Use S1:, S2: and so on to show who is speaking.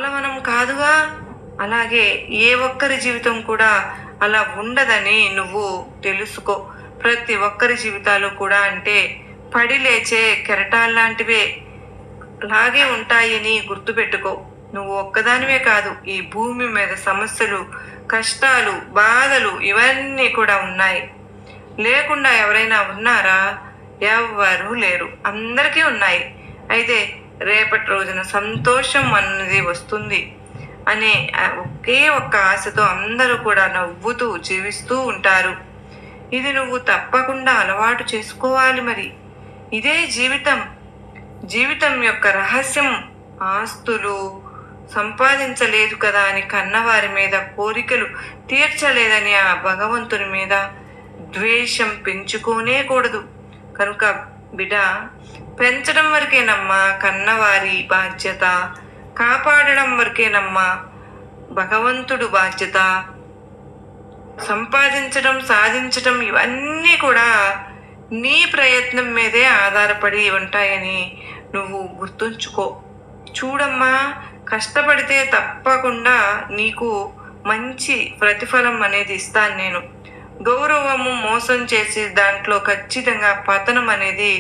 S1: కేవలం కాదుగా. అలాగే ఏ ఒక్కరి జీవితం కూడా అలా ఉండదని నువ్వు తెలుసుకో. ప్రతి ఒక్కరి జీవితాలు కూడా అంటే పడి లేచే కెరటాల్లాంటివే అలాగే ఉంటాయని గుర్తుపెట్టుకో. నువ్వు ఒక్కదానివే కాదు, ఈ భూమి మీద సమస్యలు, కష్టాలు, బాధలు ఇవన్నీ కూడా ఉన్నాయి. లేకుండా ఎవరైనా ఉన్నారా? ఎవ్వరూ లేరు. అందరికీ ఉన్నాయి. అయితే రేపటి రోజున సంతోషం అన్నది వస్తుంది అనే ఒకే ఒక్క ఆశతో అందరూ కూడా నవ్వుతూ జీవిస్తూ ఉంటారు. ఇది నువ్వు తప్పకుండా అలవాటు చేసుకోవాలి. మరి ఇదే జీవితం. జీవితం యొక్క రహస్యం ఆస్తులు సంపాదించలేదు కదా అని కన్నవారి మీద కోరికలు తీర్చలేదని ఆ భగవంతుని మీద ద్వేషం పెంచుకోనే కూడదు. కనుక బిడ్డ, పెంచడం వరకేనమ్మా కన్నవారి బాధ్యత, కాపాడడం వరకేనమ్మా భగవంతుడు బాధ్యత. సంపాదించడం, సాధించడం ఇవన్నీ కూడా నీ ప్రయత్నం మీదే ఆధారపడి ఉంటాయని నువ్వు గుర్తుంచుకో. చూడమ్మా, కష్టపడితే తప్పకుండా నీకు మంచి ప్రతిఫలం అనేది ఇస్తాను నేను. గౌరవము మోసం చేసి దాంట్లో ఖచ్చితంగా పతనం అనేది